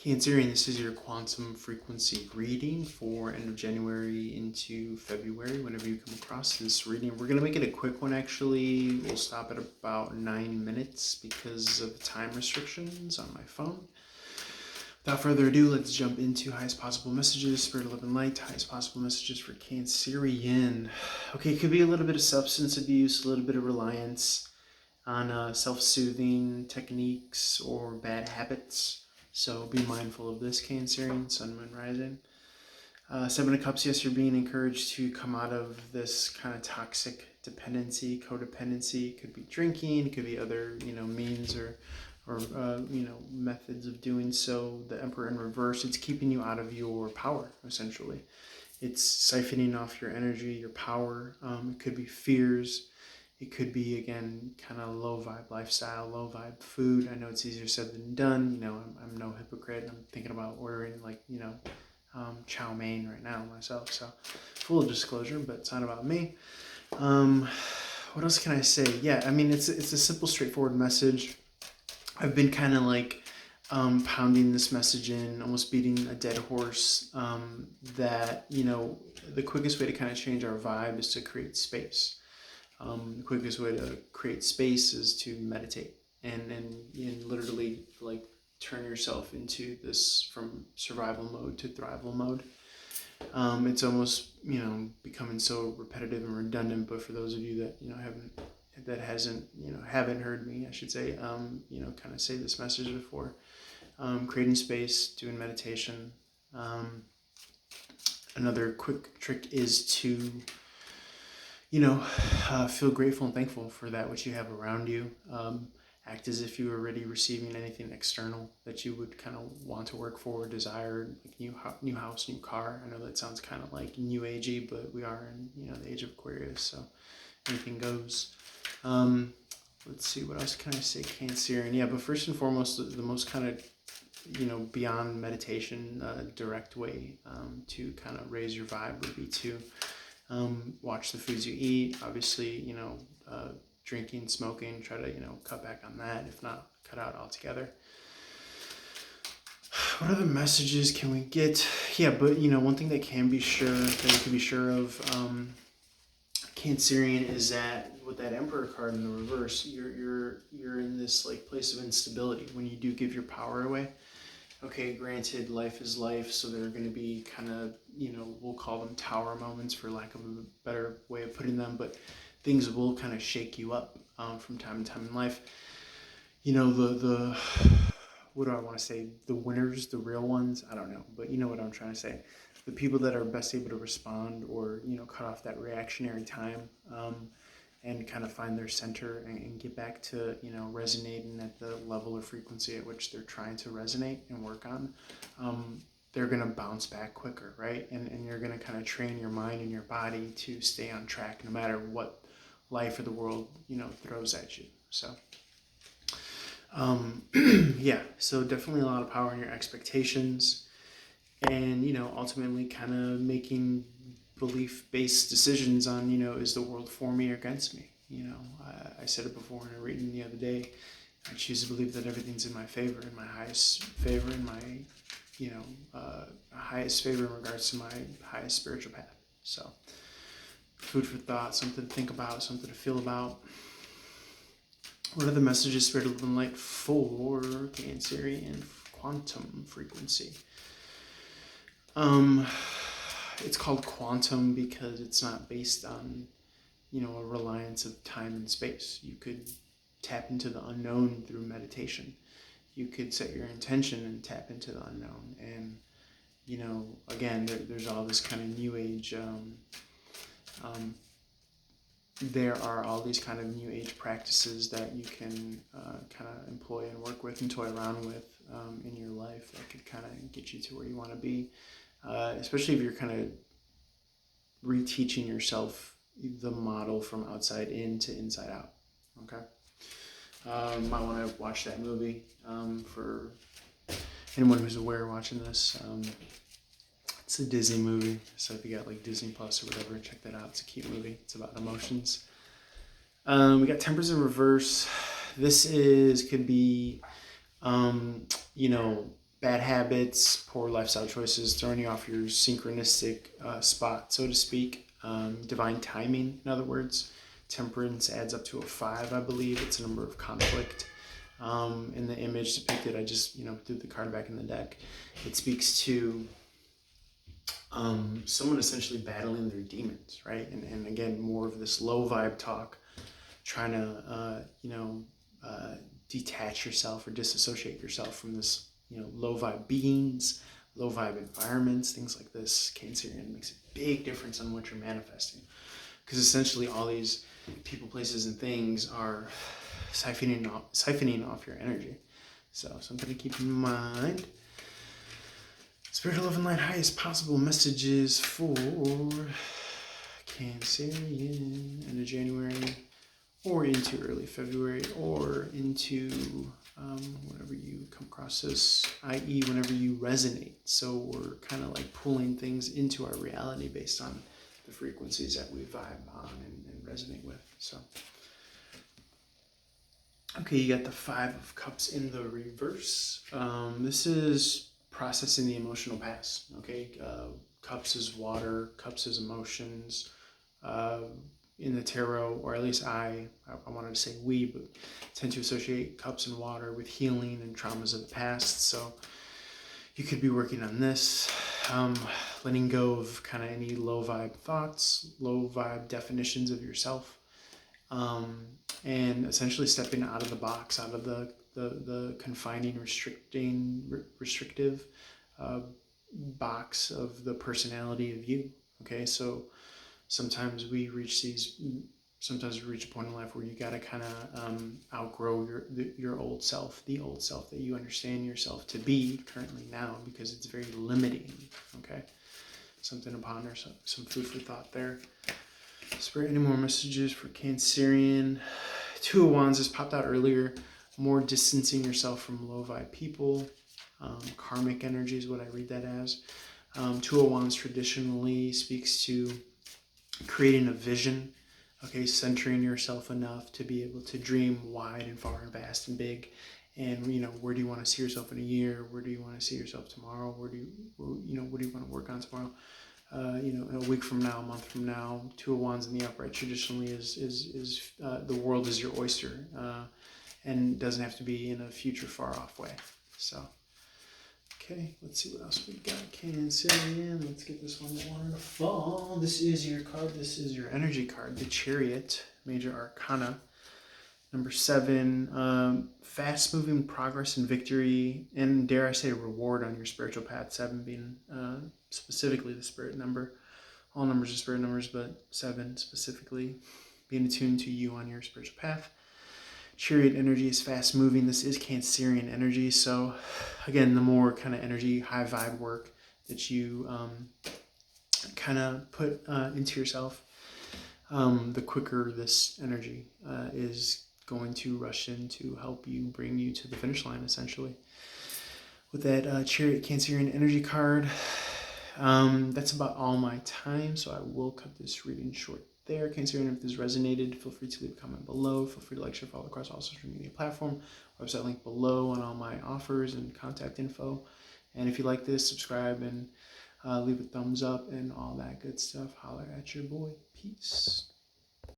Cancerian, this is your quantum frequency reading for end of January into February. Whenever you come across this reading, we're going to make it a quick one actually. We'll stop at about 9 minutes because of time restrictions on my phone. Without further ado, let's jump into highest possible messages, Spirit of Love and Light, highest possible messages for Cancerian. Okay, it could be a little bit of substance abuse, a little bit of reliance on self-soothing techniques or bad habits. So be mindful of this, Cancerian, Sun, Moon, Rising. Seven of Cups, yes, you're being encouraged to come out of this kind of toxic dependency, codependency. It could be drinking, it could be other, means or methods of doing so. The Emperor in reverse, it's keeping you out of your power, essentially. It's siphoning off your energy, your power. It could be fears. It could be, again, kind of low vibe lifestyle, low vibe food. I know it's easier said than done. I'm no hypocrite. I'm thinking about ordering chow mein right now myself. So full disclosure, but it's not about me. What else can I say? Yeah, I mean, it's a simple, straightforward message. I've been kind of pounding this message in, almost beating a dead horse, that, the quickest way to kind of change our vibe is to create space. The quickest way to create space is to meditate and literally turn yourself into this from survival mode to thrival mode. It's almost becoming so repetitive and redundant, but for those of you that haven't heard me, I should say, kind of say this message before, creating space, doing meditation. Another quick trick is to feel grateful and thankful for that which you have around you. Act as if you were already receiving anything external that you would kind of want to work for, desire, like new house, new car. I know that sounds kind of like new agey, but we are in the age of Aquarius, so anything goes. Let's see, what else can I say, Cancerian? Yeah, but first and foremost, the most kind of beyond meditation, direct way to kind of raise your vibe would be to watch the foods you eat. Obviously, drinking, smoking, try to, cut back on that, if not cut out altogether. What other messages can we get? Yeah, but, one thing that you can be sure of, Cancerian, is that with that Emperor card in the reverse, you're in this place of instability when you do give your power away. Okay, granted, life is life, so there are going to be kind of, we'll call them tower moments for lack of a better way of putting them, but things will kind of shake you up from time to time in life. The what do I want to say? The winners, the real ones, I don't know, but you know what I'm trying to say. The people that are best able to respond or, cut off that reactionary time and kind of find their center and get back to, resonating at the level or frequency at which they're trying to resonate and work on, they're going to bounce back quicker, right? And you're going to kind of train your mind and your body to stay on track no matter what life or the world, throws at you. So, yeah, so definitely a lot of power in your expectations and, ultimately kind of making belief-based decisions on, is the world for me or against me? I said it before in a reading the other day. I choose to believe that everything's in my favor, in my highest favor, in my, highest favor in regards to my highest spiritual path. So, food for thought, something to think about, something to feel about. What are the messages, Spirit of Love and Light, for Cancerian quantum frequency? It's called quantum because it's not based on, a reliance of time and space. You could tap into the unknown through meditation. You could set your intention and tap into the unknown. And, again, there's all this kind of new age, there are all these kind of new age practices that you can kind of employ and work with and toy around with in your life that could kind of get you to where you want to be. Especially if you're kind of reteaching yourself the model from outside in to inside out. Okay, might want to watch that movie for anyone who's aware watching this. It's a Disney movie, so if you got Disney Plus or whatever, check that out. It's a cute movie. It's about emotions. We got Tempers in reverse. This could be, bad habits, poor lifestyle choices, throwing you off your synchronistic spot, so to speak. Divine timing, in other words. Temperance adds up to a 5, I believe. It's a number of conflict. In the image depicted, I just threw the card back in the deck. It speaks to someone essentially battling their demons, right? And again, more of this low vibe talk, trying to detach yourself or disassociate yourself from this low vibe beings, low vibe environments, things like this. Cancerian makes a big difference on what you're manifesting, because essentially all these people, places, and things are siphoning off your energy. So something to keep in mind. Spirit, love, and light, highest possible messages for Cancerian into January, or into early February, or into whenever you come across this, i.e. whenever you resonate. So we're kind of like pulling things into our reality based on the frequencies that we vibe on and resonate with. So, okay, you got the 5 of Cups in the reverse. This is processing the emotional past. Okay, Cups is water, Cups is emotions. In the tarot, or at least I wanted to say we, but tend to associate cups and water with healing and traumas of the past. So you could be working on this, letting go of kind of any low vibe thoughts, low vibe definitions of yourself, and essentially stepping out of the box, out of the confining, restrictive box of the personality of you. Okay, so sometimes we reach a point in life where you got to kind of outgrow your old self, the old self that you understand yourself to be currently now, because it's very limiting. Okay, something to ponder, some food for thought there. Spirit, any more messages for Cancerian? 2 of Wands has popped out earlier. More distancing yourself from low vibe people. Karmic energy is what I read that as. 2 of Wands traditionally speaks to creating a vision, okay, centering yourself enough to be able to dream wide and far and vast and big. And where do you want to see yourself in a year? Where do you want to see yourself tomorrow? What do you want to work on tomorrow? A week from now, a month from now. 2 of Wands in the upright traditionally is the world is your oyster, and doesn't have to be in a future far off way. So. Okay, let's see what else we got. Cancerian. Let's get this one that wanted to fall. This is your card. This is your energy card. The Chariot, Major Arcana. Number 7, fast-moving progress and victory, and dare I say reward on your spiritual path. 7 being specifically the spirit number. All numbers are spirit numbers, but 7 specifically being attuned to you on your spiritual path. Chariot energy is fast moving. This is Cancerian energy. So again, the more kind of energy, high vibe work that you kind of put into yourself, the quicker this energy is going to rush in to help you, bring you to the finish line, essentially. With that Chariot Cancerian energy card, that's about all my time. So I will cut this reading short there. Cancerian, if this resonated, feel free to leave a comment below. Feel free to like, share, follow across all social media platforms. Website link below on all my offers and contact info. And if you like this, subscribe and leave a thumbs up and all that good stuff. Holler at your boy. Peace.